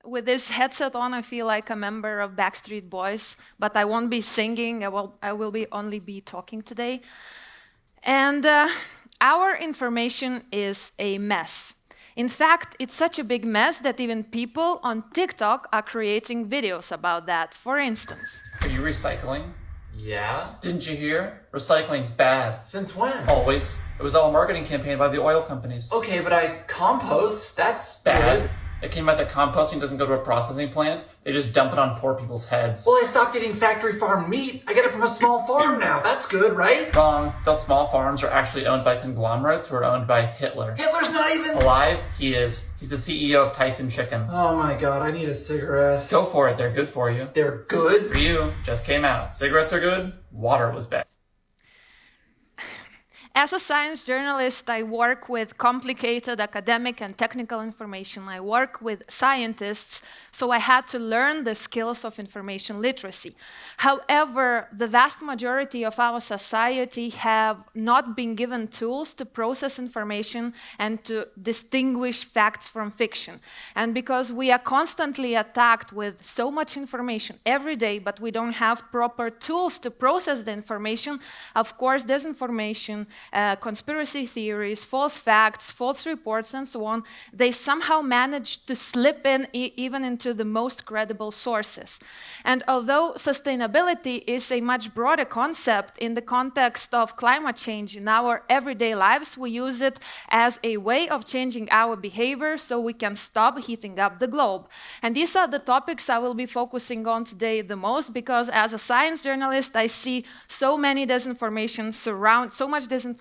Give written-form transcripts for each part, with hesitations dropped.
with this headset on, I feel like a member of Backstreet Boys, but I won't be singing. I will be only be talking today. And our information is a mess. In fact, it's such a big mess that even people on TikTok are creating videos about that, for instance. Are you recycling? Yeah? Didn't you hear? Recycling's bad. Since when? Always. It was all a marketing campaign by the oil companies. Okay, but I compost. That's Bad. good. It came out that composting doesn't go to a processing plant. They just dump it on poor people's heads. Well, I stopped eating factory farm meat. I get it from a small farm now. That's good, right? Wrong. Those small farms are actually owned by conglomerates who are owned by Hitler. Hitler's not even... Alive? He is. He's the CEO of Tyson Chicken. Oh my god, I need a cigarette. Go for it. They're good for you. They're good? For you. Just came out. Cigarettes are good. Water was bad. As a science journalist, I work with complicated academic and technical information. I work with scientists, so I had to learn the skills of information literacy. However, the vast majority of our society have not been given tools to process information and to distinguish facts from fiction. And because we are constantly attacked with so much information every day, but we don't have proper tools to process the information, of course, disinformation, conspiracy theories, false facts, false reports, and so on, they somehow manage to slip in even into the most credible sources. And although sustainability is a much broader concept in the context of climate change in our everyday lives, we use it as a way of changing our behavior so we can stop heating up the globe. And these are the topics I will be focusing on today the most, because as a science journalist, I see so much disinformation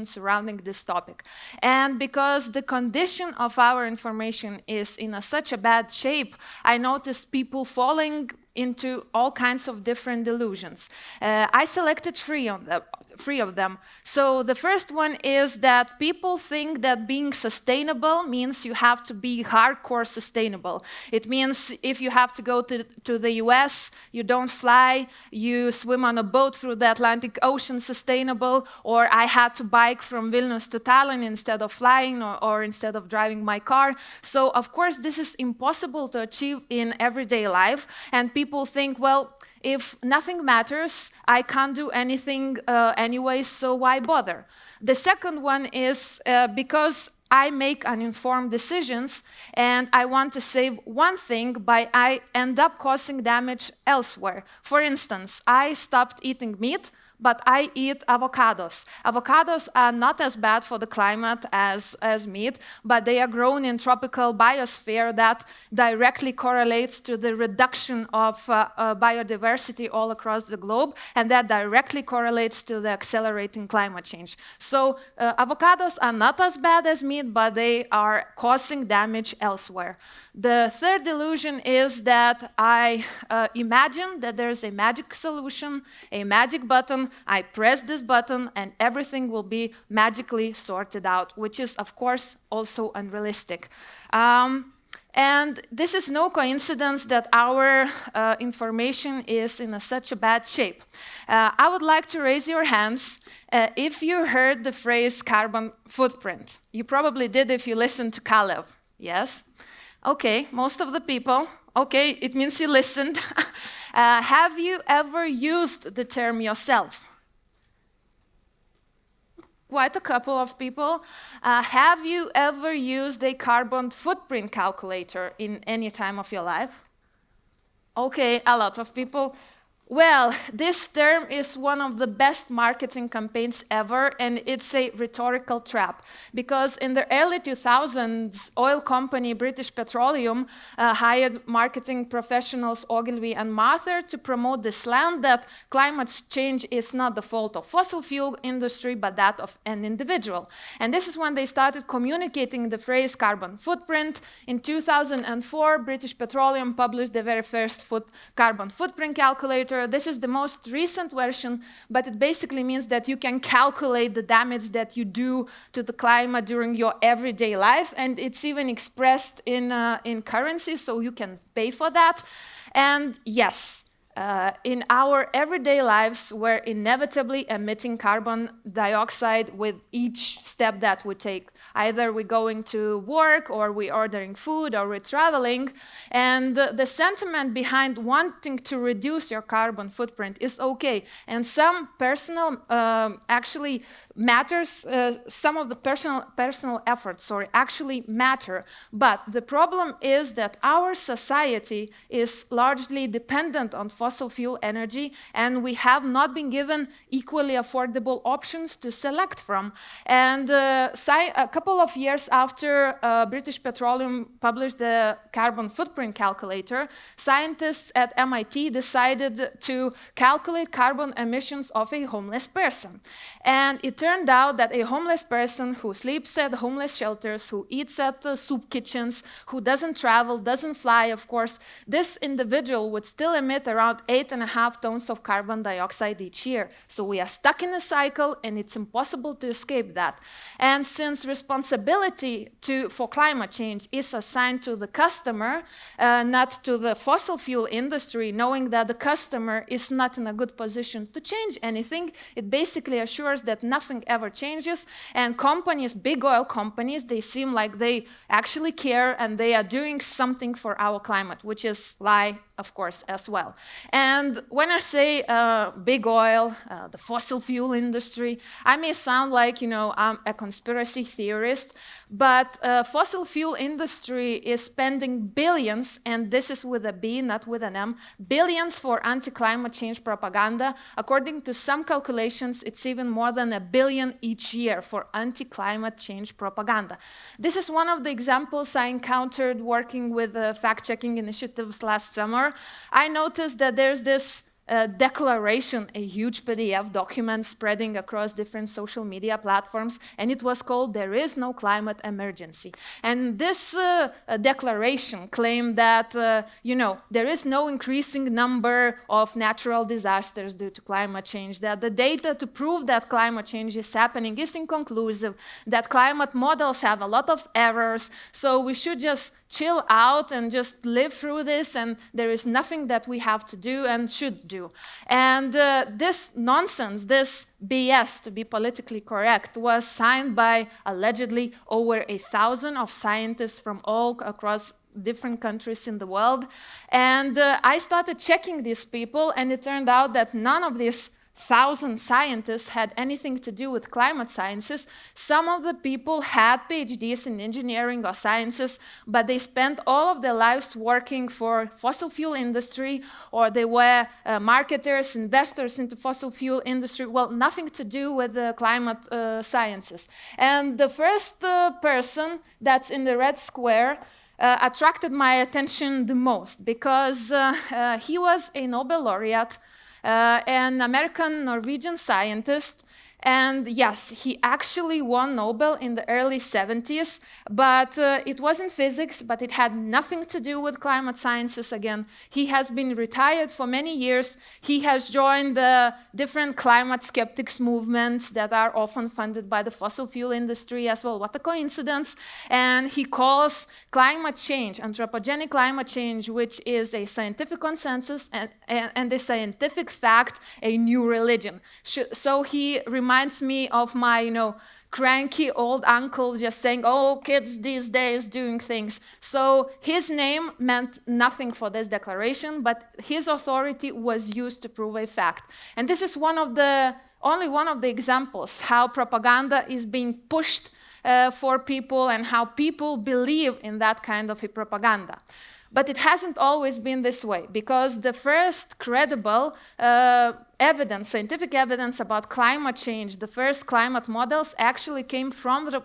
surrounding this topic. And because the condition of our information is in such a bad shape, I noticed people falling into all kinds of different delusions. I selected three of them. So the first one is that people think that being sustainable means you have to be hardcore sustainable. It means if you have to go to the US, you don't fly, you swim on a boat through the Atlantic Ocean sustainable, or I had to bike from Vilnius to Tallinn instead of flying or instead of driving my car. So of course this is impossible to achieve in everyday life, and people think, well, if nothing matters, I can't do anything anyway, so why bother? The second one is because I make uninformed decisions and I want to save one thing, but I end up causing damage elsewhere. For instance, I stopped eating meat, but I eat avocados. Avocados are not as bad for the climate as meat, but they are grown in tropical biosphere that directly correlates to the reduction of biodiversity all across the globe, and that directly correlates to the accelerating climate change. So avocados are not as bad as meat, but they are causing damage elsewhere. The third delusion is that I imagine that there's a magic solution, a magic button. I press this button and everything will be magically sorted out, which is, of course, also unrealistic. And this is no coincidence that our information is in such a bad shape. I would like to raise your hands if you heard the phrase carbon footprint. You probably did if you listened to Kalev. Yes? Okay, most of the people. Okay, it means you listened. Have you ever used the term yourself? Quite a couple of people. Have you ever used a carbon footprint calculator in any time of your life? Okay, a lot of people. Well, this term is one of the best marketing campaigns ever, and it's a rhetorical trap. Because in the early 2000s, oil company British Petroleum hired marketing professionals Ogilvy and Mather to promote the slant that climate change is not the fault of fossil fuel industry, but that of an individual. And this is when they started communicating the phrase carbon footprint. In 2004, British Petroleum published the very first carbon footprint calculator. This is the most recent version, but it basically means that you can calculate the damage that you do to the climate during your everyday life, and it's even expressed in currency, so you can pay for that. And yes, in our everyday lives, we're inevitably emitting carbon dioxide with each step that we take. Either we're going to work, or we're ordering food, or we're traveling. And the sentiment behind wanting to reduce your carbon footprint is okay. And some personal, actually matters, some of the personal efforts, actually matter. But the problem is that our society is largely dependent on fossil fuel energy, and we have not been given equally affordable options to select from. And a couple of years after British Petroleum published the carbon footprint calculator, scientists at MIT decided to calculate carbon emissions of a homeless person. And it turned out that a homeless person who sleeps at homeless shelters, who eats at soup kitchens, who doesn't travel, doesn't fly, of course, this individual would still emit around 8.5 tons of carbon dioxide each year. So we are stuck in a cycle, and it's impossible to escape that. And since responsibility for climate change is assigned to the customer, not to the fossil fuel industry, knowing that the customer is not in a good position to change anything, it basically assures that nothing ever changes. And companies, big oil companies, they seem like they actually care, and they are doing something for our climate, which is lie, of course, as well. And when I say big oil, the fossil fuel industry, I may sound like, I'm a conspiracy theorist, but fossil fuel industry is spending billions, and this is with a B, not with an M, billions for anti-climate change propaganda. According to some calculations, it's even more than $1 billion each year for anti-climate change propaganda. This is one of the examples I encountered working with fact-checking initiatives last summer. I noticed that there's this declaration, a huge PDF document spreading across different social media platforms, and it was called "There is no climate emergency." And this declaration claimed that, there is no increasing number of natural disasters due to climate change, that the data to prove that climate change is happening is inconclusive, that climate models have a lot of errors, so we should just chill out and just live through this, and there is nothing that we have to do and should do. And this nonsense, this BS, to be politically correct, was signed by allegedly over 1,000 of scientists from all across different countries in the world. And I started checking these people, and it turned out that none of these 1,000 scientists had anything to do with climate sciences. Some of the people had PhDs in engineering or sciences, but they spent all of their lives working for fossil fuel industry, or they were marketers, investors into fossil fuel industry. Well, nothing to do with the climate sciences. And the first person that's in the red square attracted my attention the most, because he was a Nobel laureate, an American-Norwegian scientist, and yes, he actually won Nobel in the early 70s, but it wasn't physics, but it had nothing to do with climate sciences again. He has been retired for many years. He has joined the different climate skeptics movements that are often funded by the fossil fuel industry as well. What a coincidence. And he calls climate change, anthropogenic climate change, which is a scientific consensus and a scientific fact, a new religion. So he reminds me of my, cranky old uncle just saying, "Oh, kids these days doing things." So his name meant nothing for this declaration, but his authority was used to prove a fact. And this is only one of the examples how propaganda is being pushed for people, and how people believe in that kind of a propaganda. But it hasn't always been this way, because the first credible evidence, scientific evidence about climate change, the first climate models actually came from the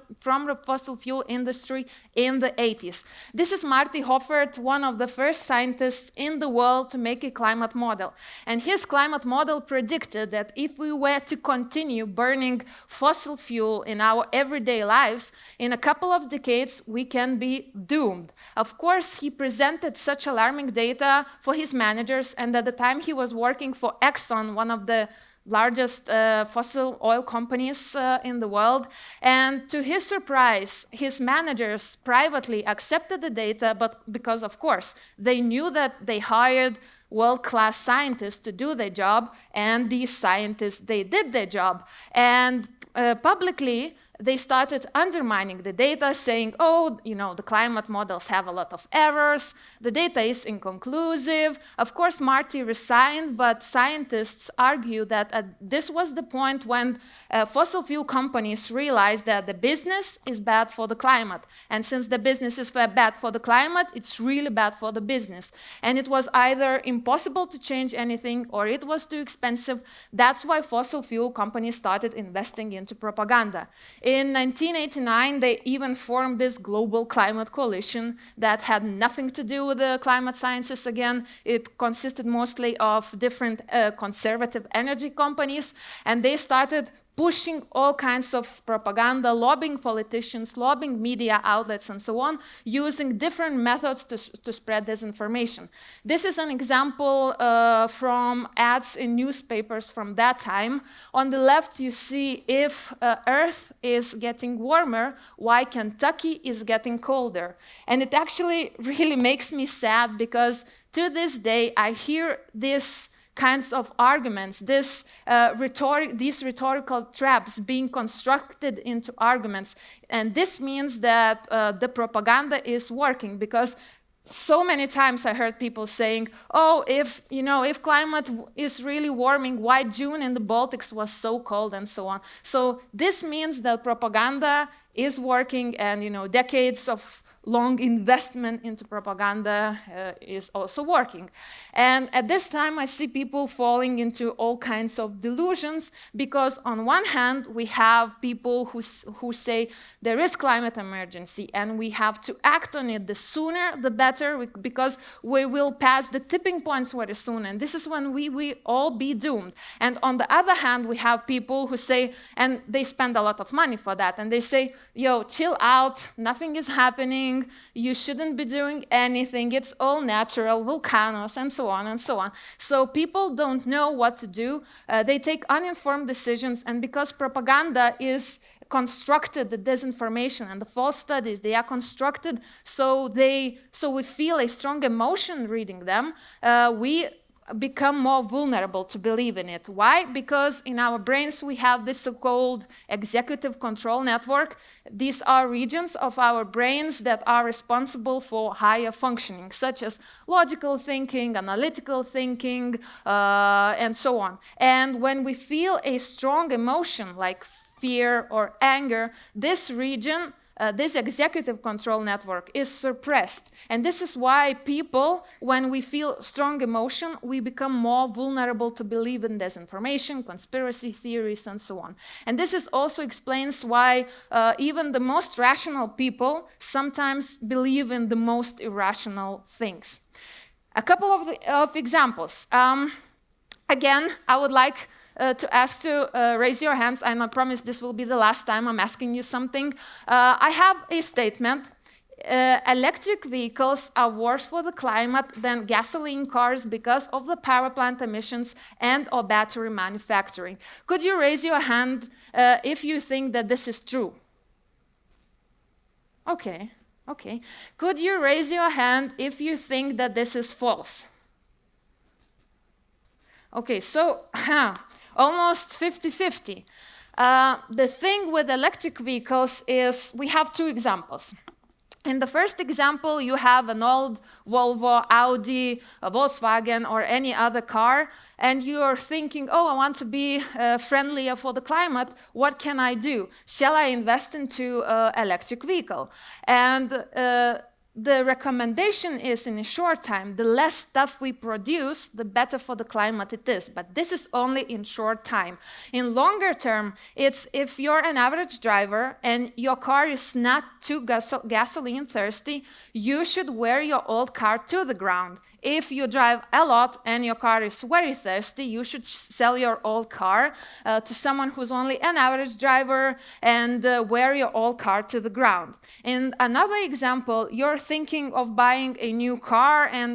fossil fuel industry in the 80s. This is Marty Hoffert, one of the first scientists in the world to make a climate model. And his climate model predicted that if we were to continue burning fossil fuel in our everyday lives, in a couple of decades, we can be doomed. Of course, he presented such alarming data for his managers, and at the time he was working for Exxon, one of the largest fossil oil companies in the world. And to his surprise, his managers privately accepted the data, but because, of course, they knew that they hired world-class scientists to do their job, and these scientists, they did their job. And publicly, they started undermining the data, saying, oh, the climate models have a lot of errors, the data is inconclusive. Of course, Marty resigned, but scientists argue that this was the point when fossil fuel companies realized that the business is bad for the climate. And since the business is bad for the climate, it's really bad for the business. And it was either impossible to change anything or it was too expensive. That's why fossil fuel companies started investing into propaganda. In 1989, they even formed this global climate coalition that had nothing to do with the climate sciences again. It consisted mostly of different conservative energy companies, and they started pushing all kinds of propaganda, lobbying politicians, lobbying media outlets, and so on, using different methods to spread disinformation. This is an example from ads in newspapers from that time. On the left, you see if Earth is getting warmer, why Kentucky is getting colder. And it actually really makes me sad because to this day, I hear this kinds of arguments, these rhetorical traps being constructed into arguments. And this means that the propaganda is working, because so many times I heard people saying, oh, if climate is really warming, why June in the Baltics was so cold, and so on. So this means that propaganda is working, and decades of long investment into propaganda is also working. And at this time, I see people falling into all kinds of delusions, because on one hand, we have people who say there is climate emergency and we have to act on it. The sooner, the better, because we will pass the tipping points very soon, and this is when we all be doomed. And on the other hand, we have people who say, and they spend a lot of money for that, and they say, yo, chill out, nothing is happening, you shouldn't be doing anything, it's all natural, volcanoes, and so on and so on. So people don't know what to do, they take uninformed decisions, and because propaganda is constructed, the disinformation and the false studies, they are constructed so we feel a strong emotion reading them, we become more vulnerable to believe in it. Why? Because in our brains we have this so-called executive control network. These are regions of our brains that are responsible for higher functioning, such as logical thinking, analytical thinking, and so on. And when we feel a strong emotion like fear or anger, this region, this executive control network is suppressed. And this is why people, when we feel strong emotion, we become more vulnerable to believe in disinformation, conspiracy theories, and so on. And this is also explains why even the most rational people sometimes believe in the most irrational things. A couple of examples. Again, I would like to ask to raise your hands, and I promise this will be the last time I'm asking you something. I have a statement. Electric vehicles are worse for the climate than gasoline cars because of the power plant emissions and or battery manufacturing. Could you raise your hand if you think that this is true? Okay. Could you raise your hand if you think that this is false? Okay, so almost 50-50. The thing with electric vehicles is we have two examples. In the first example, you have an old Volvo, Audi, a Volkswagen, or any other car, and you're thinking, oh, I want to be friendlier for the climate. What can I do? Shall I invest into an electric vehicle? And the recommendation is, in a short time, the less stuff we produce, the better for the climate it is. But this is only in short time. In longer term, it's if you're an average driver and your car is not too gasoline thirsty, you should wear your old car to the ground. If you drive a lot and your car is very thirsty, you should sell your old car to someone who's only an average driver and wear your old car to the ground. In another example, you're thinking of buying a new car and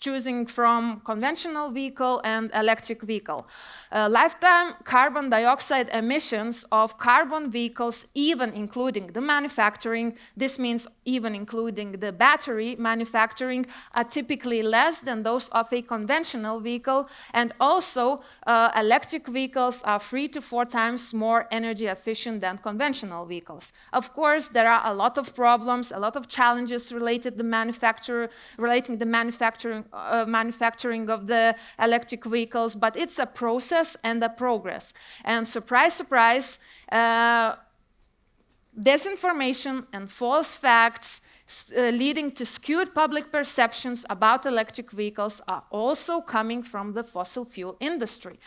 choosing from conventional vehicle and electric vehicle. Lifetime carbon dioxide emissions of carbon vehicles, even including the manufacturing, this means even including the battery manufacturing, are typically less than those of a conventional vehicle, and also electric vehicles are 3 to 4 times more energy efficient than conventional vehicles. Of course, there are a lot of problems, a lot of challenges relating the manufacturing of the electric vehicles, but it's a process and a progress. And surprise, surprise, disinformation and false facts leading to skewed public perceptions about electric vehicles are also coming from the fossil fuel industry.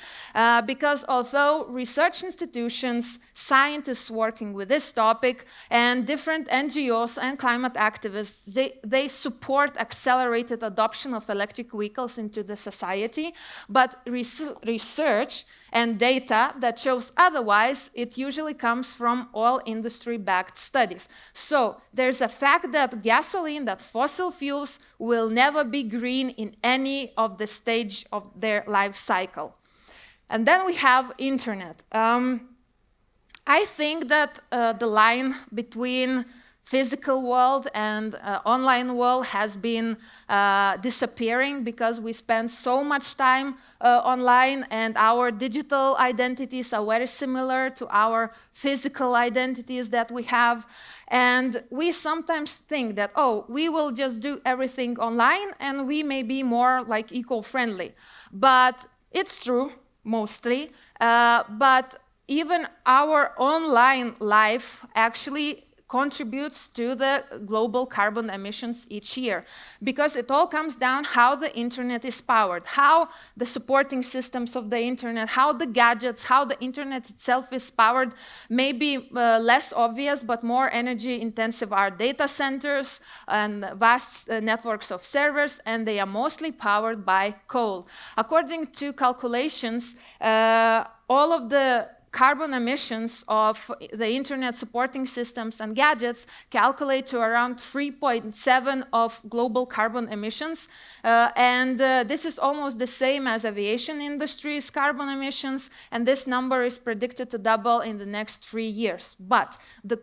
Because although research institutions, scientists working with this topic, and different NGOs and climate activists, they support accelerated adoption of electric vehicles into the society, but research and data that shows otherwise, it usually comes from oil industry-backed studies. So there's a fact that gasoline, that fossil fuels will never be green in any of the stage of their life cycle. And then we have internet. I think that the line between physical world and online world has been disappearing because we spend so much time online, and our digital identities are very similar to our physical identities that we have. And we sometimes think that, oh, we will just do everything online and we may be more like eco-friendly. But it's true, mostly. But even our online life actually contributes to the global carbon emissions each year, because it all comes down how the internet is powered, how the supporting systems of the internet, how the gadgets, how the internet itself is powered. Maybe less obvious, but more energy intensive are data centers and vast networks of servers, and they are mostly powered by coal. According to calculations, all of the carbon emissions of the internet supporting systems and gadgets calculate to around 3.7 of global carbon emissions. This is almost the same as aviation industry's carbon emissions, and this number is predicted to double in the next 3 years. But the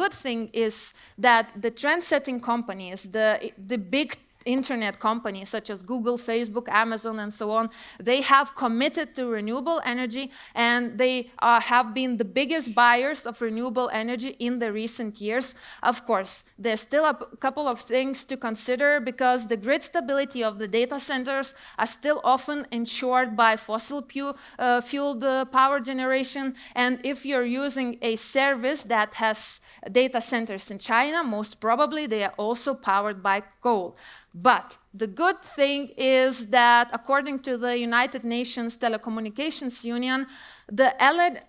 good thing is that the trend-setting companies, the big internet companies such as Google, Facebook, Amazon, and so on, they have committed to renewable energy, and they have been the biggest buyers of renewable energy in the recent years. Of course, there's still a couple of things to consider, because the grid stability of the data centers are still often ensured by fossil-fueled power generation. And if you're using a service that has data centers in China, most probably they are also powered by coal. But the good thing is that, according to the United Nations Telecommunications Union, the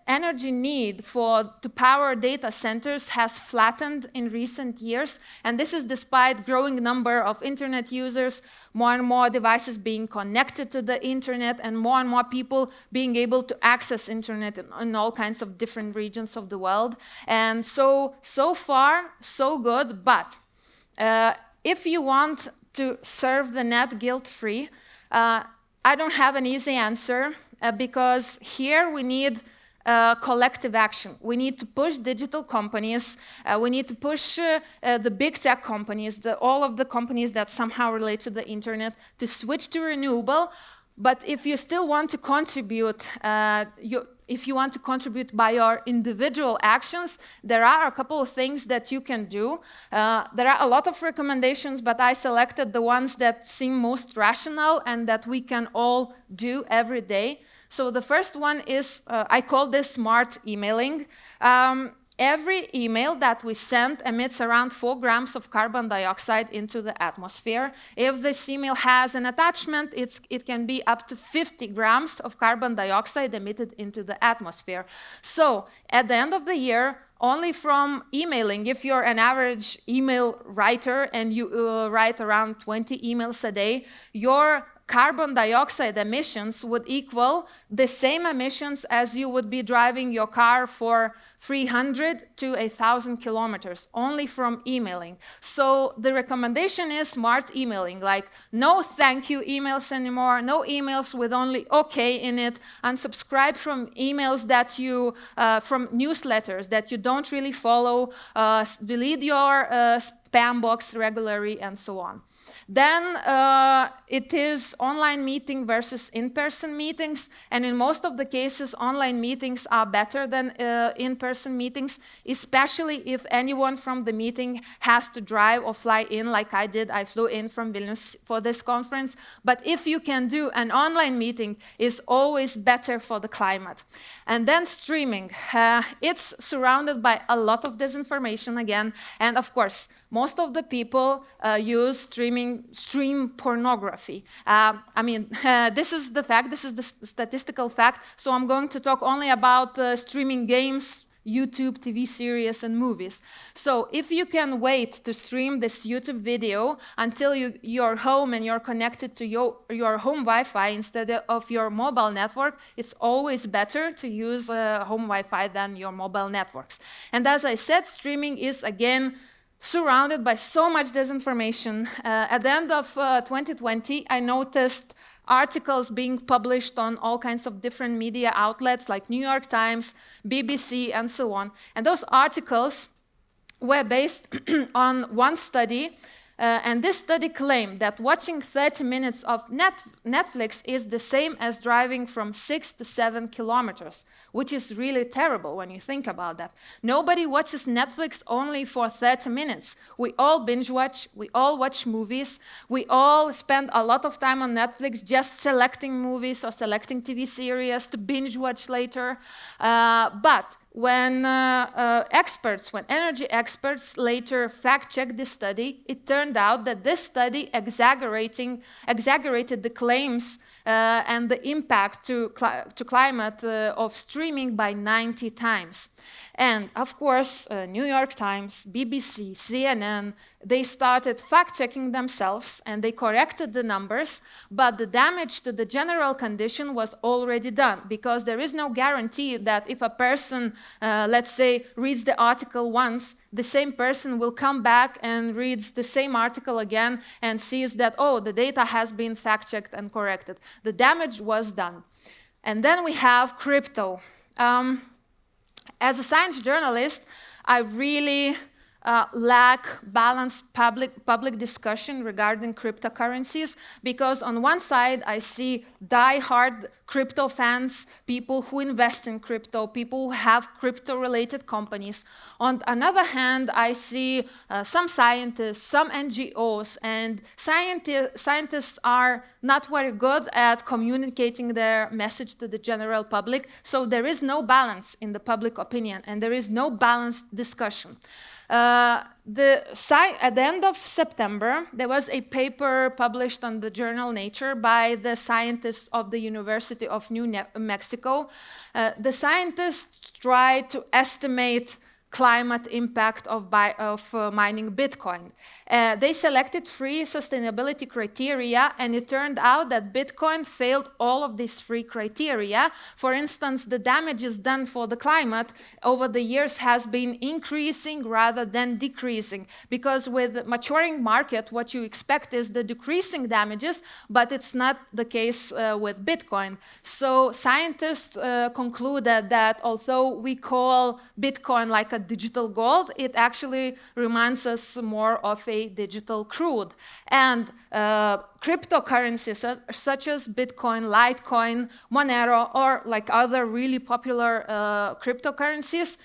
energy need to power data centers has flattened in recent years, and this is despite growing number of internet users, more and more devices being connected to the internet, and more people being able to access internet in all kinds of different regions of the world. And so far, so good. But if you want to serve the net guilt-free, I don't have an easy answer, because here we need collective action. We need to push digital companies, we need to push the big tech companies, all of the companies that somehow relate to the internet, to switch to renewable. But if you still want to contribute, if you want to contribute by your individual actions, there are a couple of things that you can do. There are a lot of recommendations, but I selected the ones that seem most rational and that we can all do every day. So the first one is, I call this smart emailing. Every email that we send emits around 4 grams of carbon dioxide into the atmosphere. If this email has an attachment, it can be up to 50 grams of carbon dioxide emitted into the atmosphere. So at the end of the year, only from emailing. If you're an average email writer and you write around 20 emails a day, your carbon dioxide emissions would equal the same emissions as you would be driving your car for 300 to 1,000 kilometers, only from emailing. So the recommendation is smart emailing, like no thank you emails anymore, no emails with only okay in it, unsubscribe from emails that you, from newsletters that you don't really follow, delete your spam box regularly, and so on. Then it is online meeting versus in-person meetings, and in most of the cases, online meetings are better than in-person meetings, especially if anyone from the meeting has to drive or fly in, like I did. I flew in from Vilnius for this conference. But if you can do an online meeting, is always better for the climate. And then streaming. It's surrounded by a lot of disinformation again, and of course, most of the people use stream pornography. I mean, this is the fact, this is the statistical fact, so I'm going to talk only about streaming games, YouTube, TV series, and movies. So if you can wait to stream this YouTube video until you're home and you're connected to your home Wi-Fi instead of your mobile network, it's always better to use home Wi-Fi than your mobile networks. And as I said, streaming is, again, surrounded by so much disinformation. At the end of 2020, I noticed articles being published on all kinds of different media outlets like New York Times, BBC, and so on. And those articles were based on one study, and this study claimed that watching 30 minutes of Netflix is the same as driving from 6 to 7 kilometers, which is really terrible when you think about that. Nobody watches Netflix only for 30 minutes. We all binge watch, we all watch movies, we all spend a lot of time on Netflix just selecting movies or selecting TV series to binge watch later. But when energy experts later fact-checked this study, it turned out that this study exaggerated the claims and the impact to climate of streaming by 90 times. And of course, New York Times, BBC, CNN, they started fact-checking themselves and they corrected the numbers, but the damage to the general condition was already done, because there is no guarantee that if a person, let's say, reads the article once, the same person will come back and reads the same article again and sees that, oh, the data has been fact-checked and corrected. The damage was done. And then we have crypto. As a science journalist, I really lack balanced public discussion regarding cryptocurrencies, because on one side I see die-hard crypto fans, people who invest in crypto, people who have crypto-related companies. On the other hand, I see some scientists, some NGOs, and scientists are not very good at communicating their message to the general public, so there is no balance in the public opinion, and there is no balanced discussion. At the end of September, there was a paper published on the journal Nature by the scientists of the University of New Mexico. The scientists tried to estimate climate impact of mining Bitcoin. They selected 3 sustainability criteria, and it turned out that Bitcoin failed all of these 3 criteria. For instance, the damages done for the climate over the years has been increasing rather than decreasing, because with maturing market, what you expect is the decreasing damages, but it's not the case with Bitcoin. So scientists concluded that although we call Bitcoin like a digital gold, it actually reminds us more of a digital crude. And cryptocurrencies such as Bitcoin, Litecoin, Monero, or like other really popular cryptocurrencies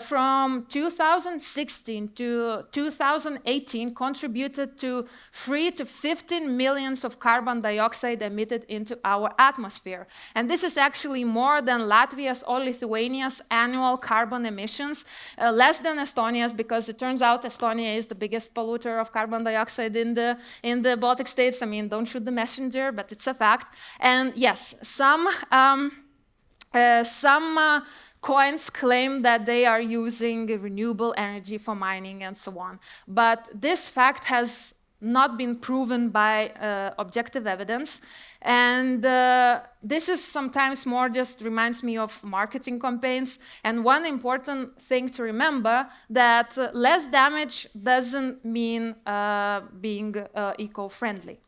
from 2016 to 2018 contributed to 3 to 15 millions of carbon dioxide emitted into our atmosphere. And this is actually more than Latvia's or Lithuania's annual carbon emissions, less than Estonia's, because it turns out Estonia is the biggest polluter of carbon dioxide in the Baltic states. I mean, don't shoot the messenger, but it's a fact. And yes, some coins claim that they are using renewable energy for mining and so on. But this fact has not been proven by objective evidence. And this is sometimes more just reminds me of marketing campaigns. And one important thing to remember that less damage doesn't mean being eco-friendly.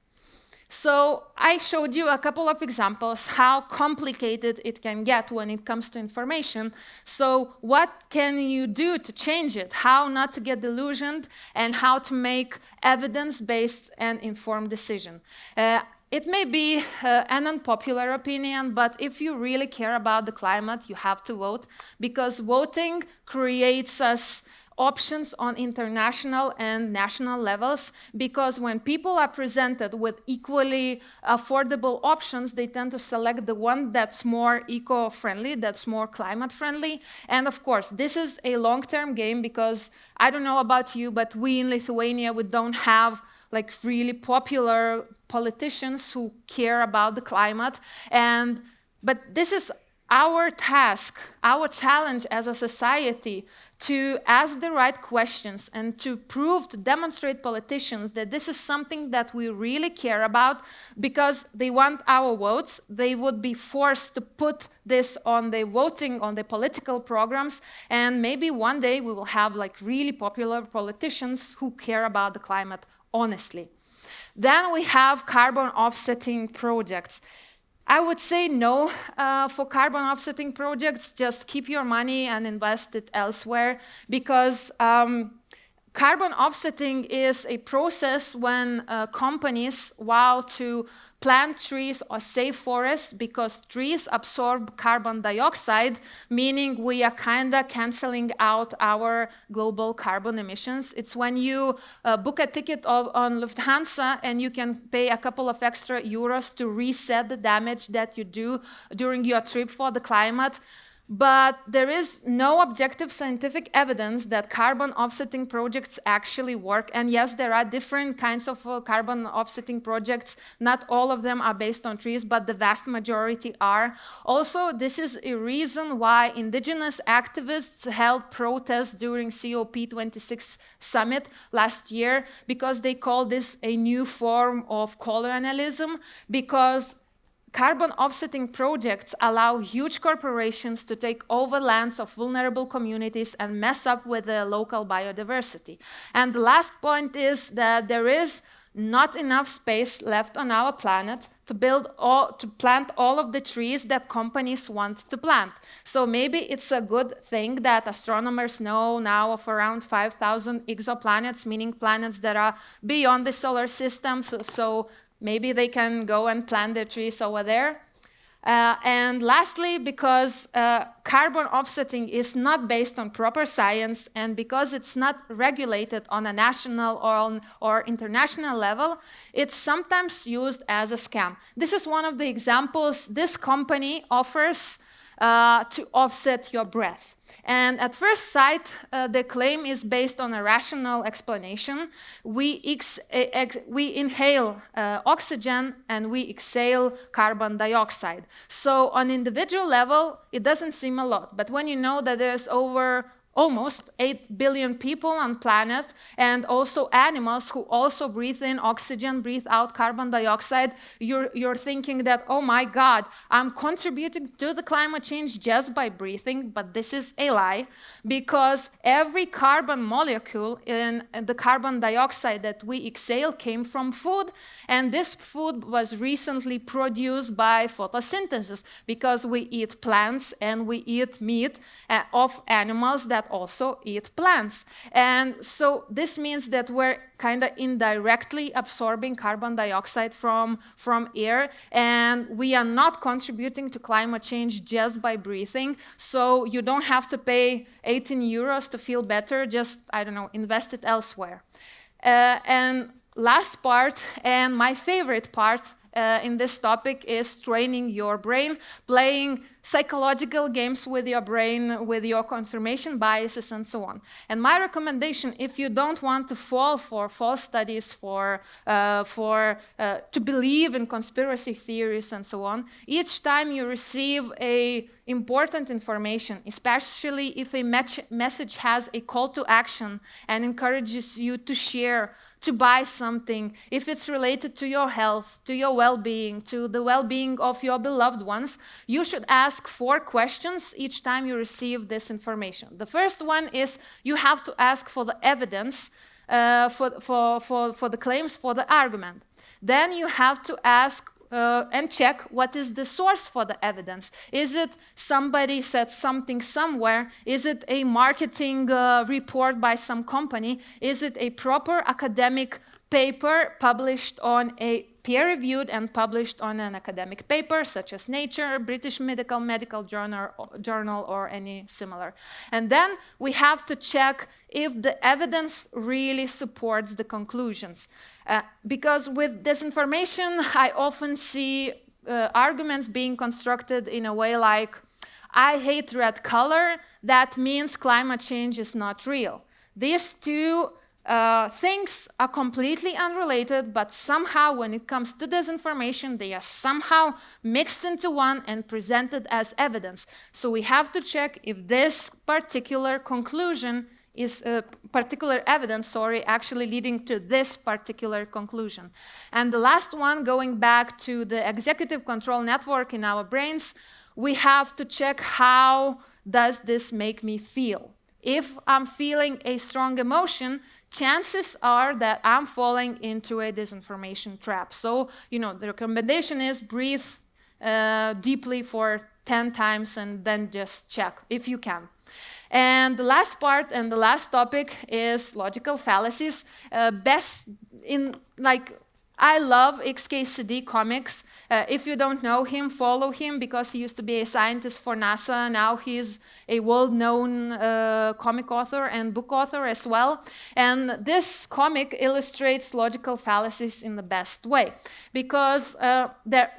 So I showed you a couple of examples how complicated it can get when it comes to information. So what can you do to change it? How not to get delusioned and how to make evidence-based and informed decision. It may be an unpopular opinion, but if you really care about the climate, you have to vote, because voting creates us options on international and national levels, because when people are presented with equally affordable options, they tend to select the one that's more eco-friendly, that's more climate-friendly. And of course, this is a long-term game, because I don't know about you, but we in Lithuania, we don't have like really popular politicians who care about the climate. But this is our task, our challenge as a society, to ask the right questions and to prove, to demonstrate politicians that this is something that we really care about, because they want our votes. They would be forced to put this on the voting, on the political programs, and maybe one day we will have like really popular politicians who care about the climate honestly. Then we have carbon offsetting projects. I would say no for carbon offsetting projects. Just keep your money and invest it elsewhere, because carbon offsetting is a process when companies vow to plant trees or save forests, because trees absorb carbon dioxide, meaning we are kind of canceling out our global carbon emissions. It's when you book a ticket on Lufthansa and you can pay a couple of extra euros to reset the damage that you do during your trip for the climate. But there is no objective scientific evidence that carbon offsetting projects actually work. And yes, there are different kinds of carbon offsetting projects. Not all of them are based on trees, but the vast majority are. Also, this is a reason why indigenous activists held protests during COP26 summit last year, because they call this a new form of colonialism, because carbon offsetting projects allow huge corporations to take over lands of vulnerable communities and mess up with the local biodiversity. And the last point is that there is not enough space left on our planet to plant all of the trees that companies want to plant. So maybe it's a good thing that astronomers know now of around 5,000 exoplanets, meaning planets that are beyond the solar system. So maybe they can go and plant their trees over there. And lastly, because carbon offsetting is not based on proper science, and because it's not regulated on a national or international level, it's sometimes used as a scam. This is one of the examples. This company offers to offset your breath. And at first sight, the claim is based on a rational explanation. We inhale oxygen and we exhale carbon dioxide. So on individual level, it doesn't seem a lot. But when you know that there's over almost 8 billion people on planet, and also animals who also breathe in oxygen, breathe out carbon dioxide, you're thinking that, oh my God, I'm contributing to the climate change just by breathing. But this is a lie, because every carbon molecule in the carbon dioxide that we exhale came from food, and this food was recently produced by photosynthesis, because we eat plants and we eat meat of animals that also eat plants. And so this means that we're kind of indirectly absorbing carbon dioxide from air, and we are not contributing to climate change just by breathing. So you don't have to pay 18 euros to feel better, just, I don't know, invest it elsewhere. And last part, and my favorite part in this topic, is training your brain, playing psychological games with your brain, with your confirmation biases and so on. And my recommendation, if you don't want to fall for false studies, to believe in conspiracy theories and so on, each time you receive a important information, especially if a message has a call to action and encourages you to share, to buy something, if it's related to your health, to your well-being, to the well-being of your beloved ones, you should ask 4 questions each time you receive this information. The first one is you have to ask for the evidence for the claims, for the argument. Then you have to ask and check what is the source for the evidence. Is it somebody said something somewhere? Is it a marketing report by some company? Is it a proper academic paper published on a peer-reviewed and published on an academic paper such as Nature, British Medical Journal, or any similar? And then we have to check if the evidence really supports the conclusions. Because with disinformation, I often see arguments being constructed in a way like, I hate red color, that means climate change is not real. These two things are completely unrelated, but somehow when it comes to disinformation, they are somehow mixed into one and presented as evidence. So we have to check if this particular conclusion is particular evidence, actually leading to this particular conclusion. And the last one, going back to the executive control network in our brains, we have to check how does this make me feel. If I'm feeling a strong emotion, chances are that I'm falling into a disinformation trap. So, the recommendation is breathe deeply for 10 times and then just check if you can. And the last part and the last topic is logical fallacies. I love XKCD comics. If you don't know him, follow him because he used to be a scientist for NASA. Now he's a world-known comic author and book author as well. And this comic illustrates logical fallacies in the best way because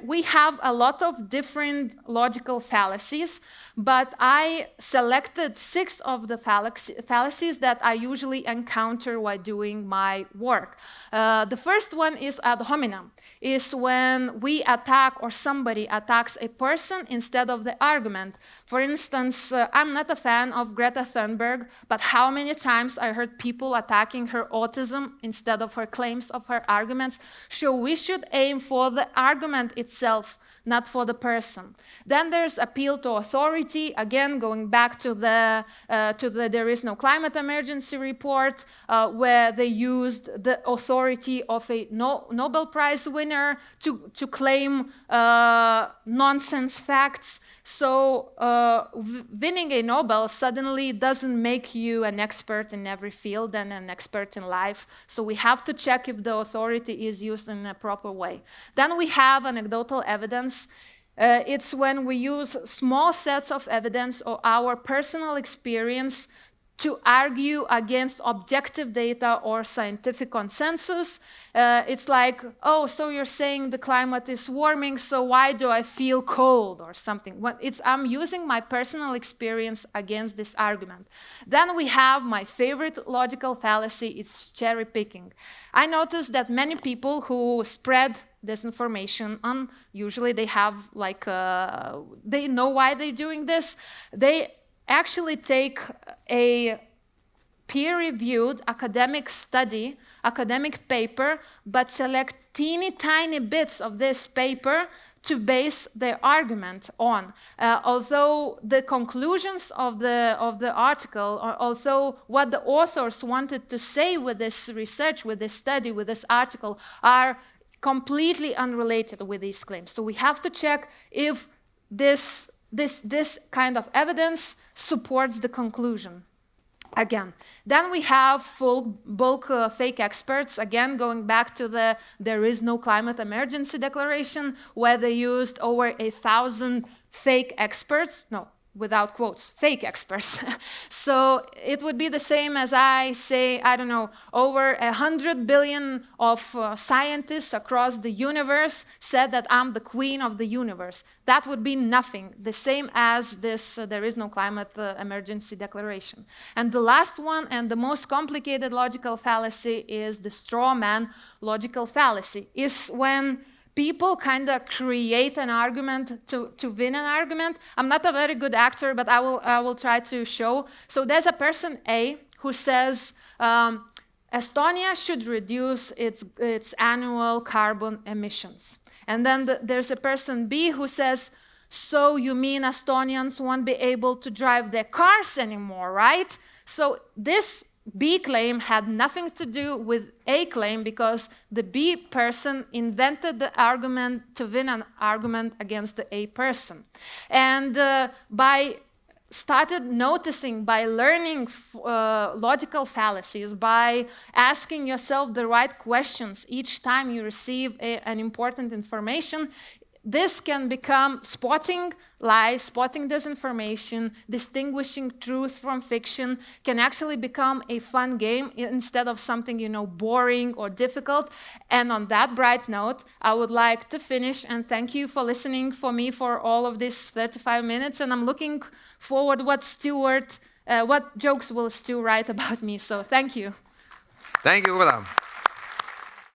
we have a lot of different logical fallacies, but I selected 6 of the fallacies that I usually encounter while doing my work. The first one is ad hominem, is when we attack or somebody attacks a person instead of the argument. For instance, I'm not a fan of Greta Thunberg, but how many times I heard people attacking her autism instead of her claims of her arguments. So we should aim for the argument itself, not for the person. Then there's appeal to authority, again going back to the There Is No Climate Emergency report, where they used the authority of a Nobel Prize winner to claim nonsense facts. So winning a Nobel suddenly doesn't make you an expert in every field and an expert in life. So we have to check if the authority is used in a proper way. Then we have anecdotal evidence. It's when we use small sets of evidence or our personal experience to argue against objective data or scientific consensus. It's like, oh, so you're saying the climate is warming, so why do I feel cold or something? I'm using my personal experience against this argument. Then we have my favorite logical fallacy, it's cherry picking. I noticed that many people who spread disinformation usually they have they know why they're doing this. They actually take a peer-reviewed academic study, academic paper, but select teeny tiny bits of this paper to base their argument on. Although the conclusions of the article, although what the authors wanted to say with this research, with this study, with this article, are completely unrelated with these claims. So we have to check if this kind of evidence supports the conclusion. Again, then we have full bulk fake experts, again going back to the There Is No Climate Emergency declaration, where they used over 1,000 fake experts, without quotes, fake experts. So it would be the same as I say, I don't know, over 100 billion of scientists across the universe said that I'm the queen of the universe. That would be nothing, the same as this there is no climate emergency declaration. And the last one, and the most complicated logical fallacy, is the straw man logical fallacy, is when people kind of create an argument to win an argument. I'm not a very good actor, but I will try to show. So there's a person A who says, Estonia should reduce its annual carbon emissions. And then there's a person B who says, so you mean Estonians won't be able to drive their cars anymore, right? So this B claim had nothing to do with A claim because the B person invented the argument to win an argument against the A person. And by started noticing, by learning logical fallacies, by asking yourself the right questions each time you receive an important information, this can become spotting lies, spotting disinformation, distinguishing truth from fiction, can actually become a fun game instead of something, you know, boring or difficult. And on that bright note, I would like to finish and thank you for listening for me for all of this 35 minutes. And I'm looking forward what jokes will Stu write about me. So thank you. Thank you, Goda.